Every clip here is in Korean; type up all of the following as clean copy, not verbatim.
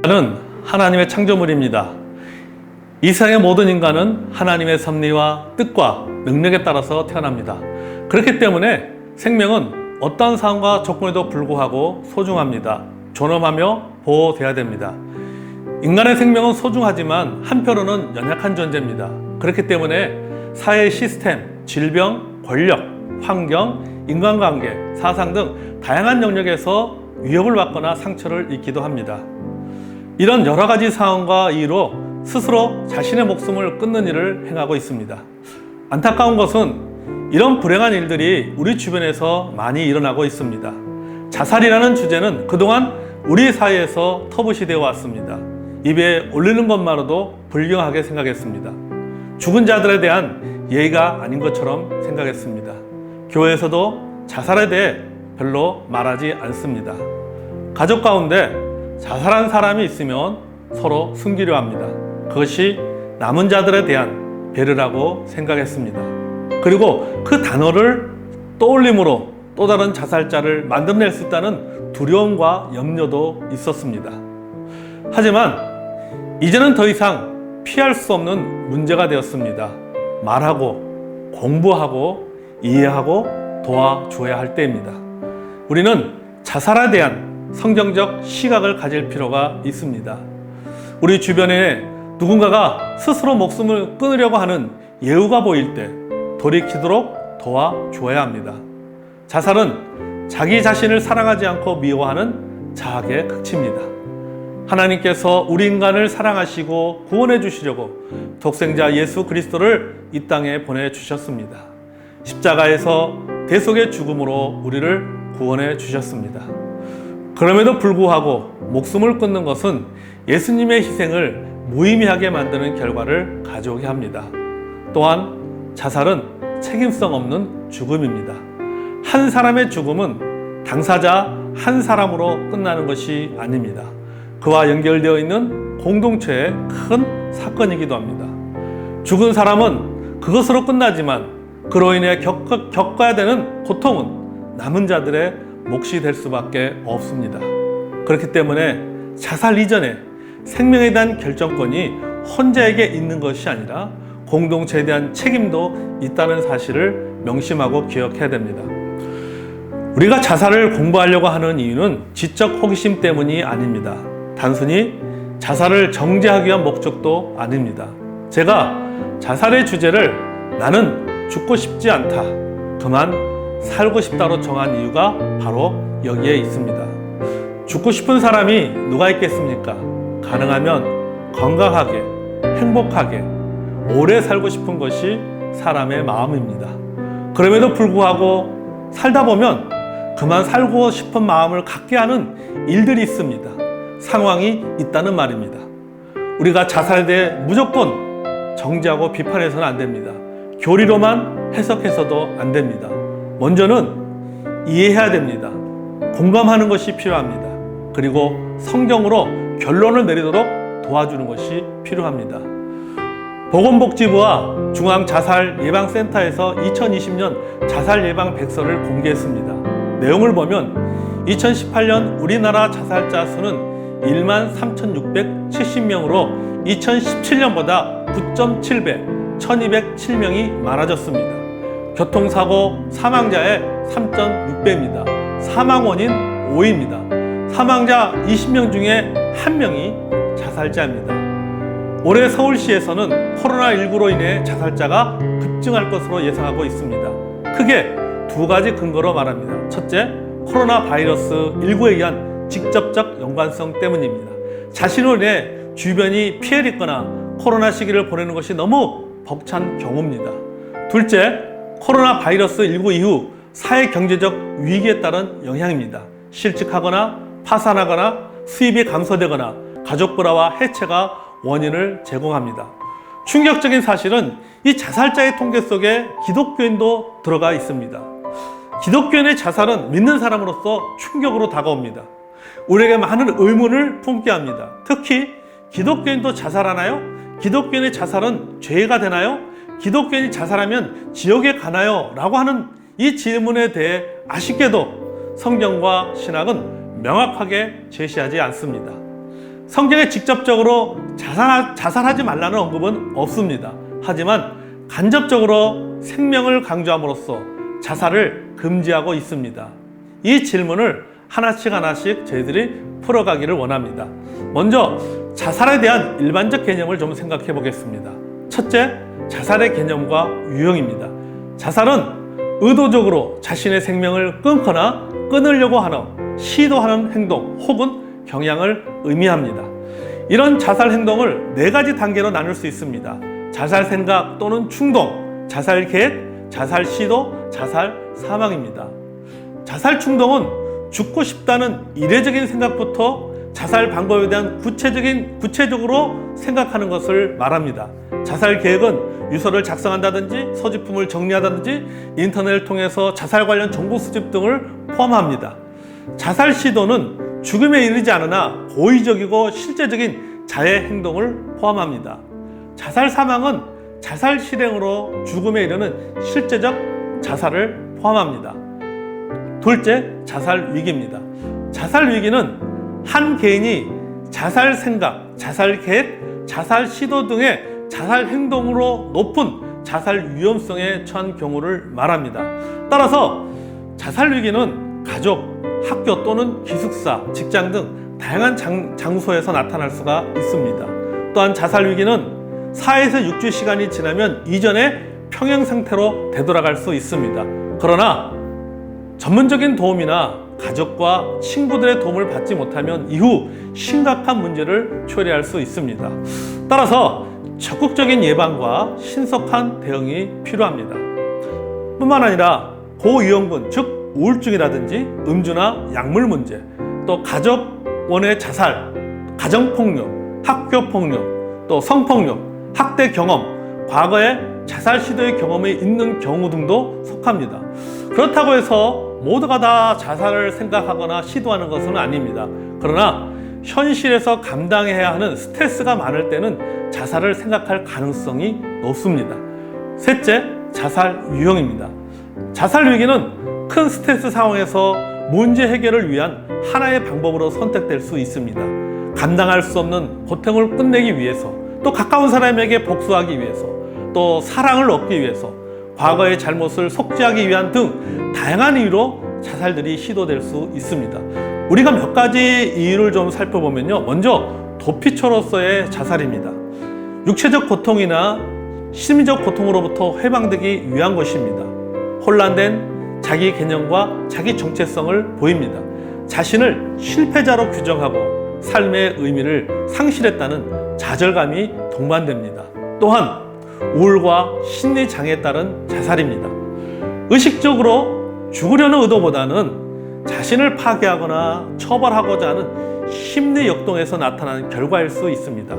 인간은 하나님의 창조물입니다. 이 세상의 모든 인간은 하나님의 섭리와 뜻과 능력에 따라서 태어납니다. 그렇기 때문에 생명은 어떠한 상황과 조건에도 불구하고 소중합니다. 존엄하며 보호돼야 됩니다. 인간의 생명은 소중하지만 한편으로는 연약한 존재입니다. 그렇기 때문에 사회 시스템, 질병, 권력, 환경, 인간관계, 사상 등 다양한 영역에서 위협을 받거나 상처를 입기도 합니다. 이런 여러 가지 상황과 이유로 스스로 자신의 목숨을 끊는 일을 행하고 있습니다. 안타까운 것은 이런 불행한 일들이 우리 주변에서 많이 일어나고 있습니다. 자살이라는 주제는 그동안 우리 사회에서 터부시 되어 왔습니다. 입에 올리는 것만으로도 불경하게 생각했습니다. 죽은 자들에 대한 예의가 아닌 것처럼 생각했습니다. 교회에서도 자살에 대해 별로 말하지 않습니다. 가족 가운데 자살한 사람이 있으면 서로 숨기려 합니다. 그것이 남은 자들에 대한 배려라고 생각했습니다. 그리고 그 단어를 떠올림으로 또 다른 자살자를 만들어낼 수 있다는 두려움과 염려도 있었습니다. 하지만 이제는 더 이상 피할 수 없는 문제가 되었습니다. 말하고 공부하고 이해하고 도와줘야 할 때입니다. 우리는 자살에 대한 성경적 시각을 가질 필요가 있습니다. 우리 주변에 누군가가 스스로 목숨을 끊으려고 하는 예우가 보일 때 돌이키도록 도와줘야 합니다. 자살은 자기 자신을 사랑하지 않고 미워하는 자학의 극치입니다. 하나님께서 우리 인간을 사랑하시고 구원해 주시려고 독생자 예수 그리스도를 이 땅에 보내주셨습니다. 십자가에서 대속의 죽음으로 우리를 구원해 주셨습니다. 그럼에도 불구하고 목숨을 끊는 것은 예수님의 희생을 무의미하게 만드는 결과를 가져오게 합니다. 또한 자살은 책임성 없는 죽음입니다. 한 사람의 죽음은 당사자 한 사람으로 끝나는 것이 아닙니다. 그와 연결되어 있는 공동체의 큰 사건이기도 합니다. 죽은 사람은 그것으로 끝나지만 그로 인해 겪어야 되는 고통은 남은 자들의 몫이 될 수밖에 없습니다. 그렇기 때문에 자살 이전에 생명에 대한 결정권이 혼자에게 있는 것이 아니라 공동체에 대한 책임도 있다는 사실을 명심하고 기억해야 됩니다. 우리가 자살을 공부하려고 하는 이유는 지적 호기심 때문이 아닙니다. 단순히 자살을 정죄하기 위한 목적도 아닙니다. 제가 자살의 주제를 나는 죽고 싶지 않다, 그만 살고 싶다로 정한 이유가 바로 여기에 있습니다. 죽고 싶은 사람이 누가 있겠습니까? 가능하면 건강하게, 행복하게, 오래 살고 싶은 것이 사람의 마음입니다. 그럼에도 불구하고 살다 보면 그만 살고 싶은 마음을 갖게 하는 일들이 있습니다. 상황이 있다는 말입니다. 우리가 자살에 대해 무조건 정죄하고 비판해서는 안 됩니다. 교리로만 해석해서도 안 됩니다. 먼저는 이해해야 됩니다. 공감하는 것이 필요합니다. 그리고 성경으로 결론을 내리도록 도와주는 것이 필요합니다. 보건복지부와 중앙자살예방센터에서 2020년 자살예방 백서를 공개했습니다. 내용을 보면 2018년 우리나라 자살자 수는 13,670명으로 2017년보다 9.7배, 1,207명이 많아졌습니다. 교통사고 사망자의 3.6배입니다. 사망 원인 5위입니다. 사망자 20명 중에 1명이 자살자입니다. 올해 서울시에서는 코로나19로 인해 자살자가 급증할 것으로 예상하고 있습니다. 크게 두 가지 근거로 말합니다. 첫째, 코로나 바이러스 19에 의한 직접적 연관성 때문입니다. 자신으로 인해 주변이 피해를 입거나 코로나 시기를 보내는 것이 너무 벅찬 경우입니다. 둘째, 코로나 바이러스 19 이후 사회 경제적 위기에 따른 영향입니다. 실직하거나 파산하거나 수입이 감소되거나 가족 불화와 해체가 원인을 제공합니다. 충격적인 사실은 이 자살자의 통계 속에 기독교인도 들어가 있습니다. 기독교인의 자살은 믿는 사람으로서 충격으로 다가옵니다. 우리에게 많은 의문을 품게 합니다. 특히 기독교인도 자살하나요? 기독교인의 자살은 죄가 되나요? 기독교인이 자살하면 지옥에 가나요? 라고 하는 이 질문에 대해 아쉽게도 성경과 신학은 명확하게 제시하지 않습니다. 성경에 직접적으로 자살하지 말라는 언급은 없습니다. 하지만 간접적으로 생명을 강조함으로써 자살을 금지하고 있습니다. 이 질문을 하나씩 저희들이 풀어가기를 원합니다. 먼저 자살에 대한 일반적 개념을 좀 생각해 보겠습니다. 첫째, 자살의 개념과 유형입니다. 자살은 의도적으로 자신의 생명을 끊거나 끊으려고 하는 시도하는 행동 혹은 경향을 의미합니다. 이런 자살 행동을 4가지 단계로 나눌 수 있습니다. 자살 생각 또는 충동, 자살 계획, 자살 시도, 자살 사망입니다. 자살 충동은 죽고 싶다는 이례적인 생각부터 자살 방법에 대한 구체적으로 생각하는 것을 말합니다. 자살 계획은 유서를 작성한다든지 소지품을 정리하다든지 인터넷을 통해서 자살 관련 정보 수집 등을 포함합니다. 자살 시도는 죽음에 이르지 않으나 고의적이고 실제적인 자해 행동을 포함합니다. 자살 사망은 자살 실행으로 죽음에 이르는 실제적 자살을 포함합니다. 둘째, 자살 위기입니다. 자살 위기는 한 개인이 자살 생각, 자살 계획, 자살 시도 등의 자살 행동으로 높은 자살 위험성에 처한 경우를 말합니다. 따라서 자살 위기는 가족, 학교 또는 기숙사, 직장 등 다양한 장소에서 나타날 수가 있습니다. 또한 자살 위기는 4에서 6주 시간이 지나면 이전의 평형 상태로 되돌아갈 수 있습니다. 그러나 전문적인 도움이나 가족과 친구들의 도움을 받지 못하면 이후 심각한 문제를 초래할 수 있습니다. 따라서 적극적인 예방과 신속한 대응이 필요합니다. 뿐만 아니라 고위험군, 즉 우울증이라든지 음주나 약물 문제, 또 가족원의 자살, 가정폭력, 학교폭력, 또 성폭력, 학대 경험, 과거에 자살 시도의 경험이 있는 경우 등도 속합니다. 그렇다고 해서 모두가 다 자살을 생각하거나 시도하는 것은 아닙니다. 그러나 현실에서 감당해야 하는 스트레스가 많을 때는 자살을 생각할 가능성이 높습니다. 셋째, 자살 유형입니다. 자살 위기는 큰 스트레스 상황에서 문제 해결을 위한 하나의 방법으로 선택될 수 있습니다. 감당할 수 없는 고통을 끝내기 위해서, 또 가까운 사람에게 복수하기 위해서, 또 사랑을 얻기 위해서, 과거의 잘못을 속죄하기 위한 등 다양한 이유로 자살들이 시도될 수 있습니다. 우리가 몇 가지 이유를 좀 살펴보면요. 먼저 도피처로서의 자살입니다. 육체적 고통이나 심리적 고통으로부터 해방되기 위한 것입니다. 혼란된 자기 개념과 자기 정체성을 보입니다. 자신을 실패자로 규정하고 삶의 의미를 상실했다는 좌절감이 동반됩니다. 또한 우울과 심리 장애에 따른 자살입니다. 의식적으로 죽으려는 의도보다는 자신을 파괴하거나 처벌하고자 하는 심리 역동에서 나타나는 결과일 수 있습니다.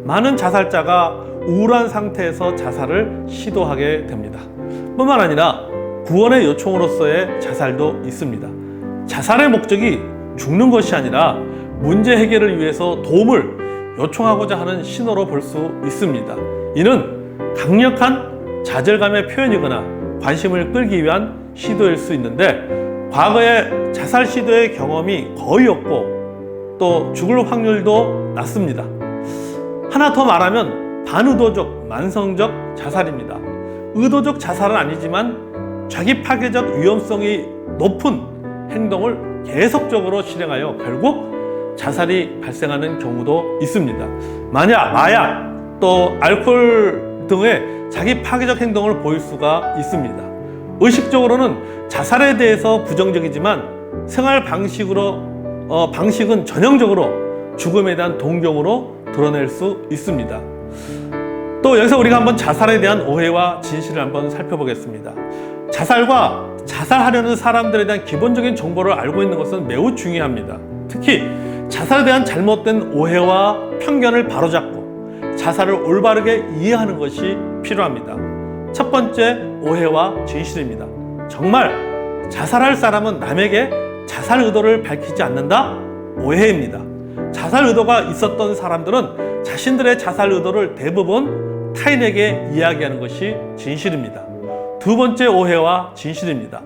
많은 자살자가 우울한 상태에서 자살을 시도하게 됩니다. 뿐만 아니라 구원의 요청으로서의 자살도 있습니다. 자살의 목적이 죽는 것이 아니라 문제 해결을 위해서 도움을 요청하고자 하는 신호로 볼 수 있습니다. 이는 강력한 좌절감의 표현이거나 관심을 끌기 위한 시도일 수 있는데, 과거에 자살 시도의 경험이 거의 없고 또 죽을 확률도 낮습니다. 하나 더 말하면 반의도적, 만성적 자살입니다. 의도적 자살은 아니지만 자기 파괴적 위험성이 높은 행동을 계속적으로 실행하여 결국 자살이 발생하는 경우도 있습니다. 만약 마약, 또 알코올 등의 자기 파괴적 행동을 보일 수가 있습니다. 의식적으로는 자살에 대해서 부정적이지만 생활 방식은 전형적으로 죽음에 대한 동경으로 드러낼 수 있습니다. 또 여기서 우리가 한번 자살에 대한 오해와 진실을 한번 살펴보겠습니다. 자살과 자살하려는 사람들에 대한 기본적인 정보를 알고 있는 것은 매우 중요합니다. 특히 자살에 대한 잘못된 오해와 편견을 바로잡고 자살을 올바르게 이해하는 것이 필요합니다. 첫 번째, 오해와 진실입니다. 정말 자살할 사람은 남에게 자살 의도를 밝히지 않는다? 오해입니다. 자살 의도가 있었던 사람들은 자신들의 자살 의도를 대부분 타인에게 이야기하는 것이 진실입니다. 두 번째 오해와 진실입니다.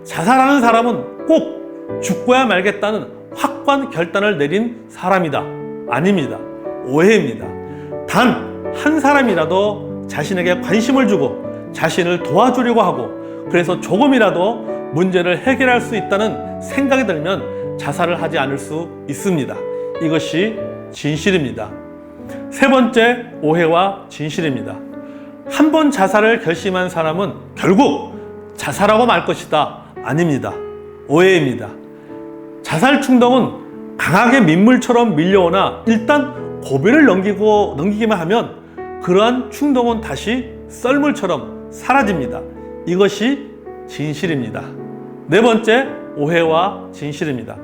자살하는 사람은 꼭 죽고야 말겠다는 확고한 결단을 내린 사람이다. 아닙니다. 오해입니다. 단 한 사람이라도 자신에게 관심을 주고 자신을 도와주려고 하고 그래서 조금이라도 문제를 해결할 수 있다는 생각이 들면 자살을 하지 않을 수 있습니다. 이것이 진실입니다. 세 번째, 오해와 진실입니다. 한 번 자살을 결심한 사람은 결국 자살하고 말 것이다. 아닙니다. 오해입니다. 자살 충동은 강하게 민물처럼 밀려오나 일단 고비를 넘기기만 하면 그러한 충동은 다시 썰물처럼 사라집니다. 이것이 진실입니다. 네 번째, 오해와 진실입니다.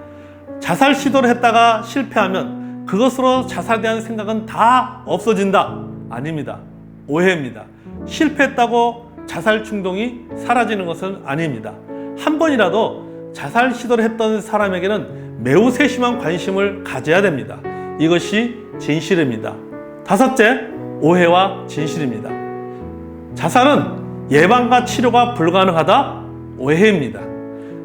자살 시도를 했다가 실패하면 그것으로 자살에 대한 생각은 다 없어진다. 아닙니다. 오해입니다. 실패했다고 자살 충동이 사라지는 것은 아닙니다. 한 번이라도 자살 시도를 했던 사람에게는 매우 세심한 관심을 가져야 됩니다. 이것이 진실입니다. 다섯째, 오해와 진실입니다. 자살은 예방과 치료가 불가능하다? 오해입니다.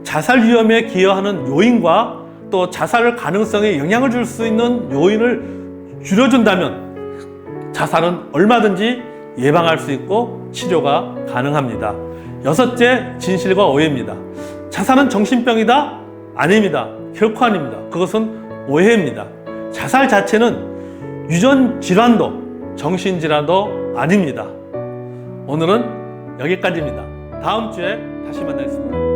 자살 위험에 기여하는 요인과 또 자살 가능성에 영향을 줄 수 있는 요인을 줄여준다면 자살은 얼마든지 예방할 수 있고 치료가 가능합니다. 여섯째, 진실과 오해입니다. 자살은 정신병이다? 아닙니다. 결코 아닙니다. 그것은 오해입니다. 자살 자체는 유전 질환도 정신질환도 아닙니다. 오늘은 여기까지입니다. 다음 주에 다시 만나겠습니다.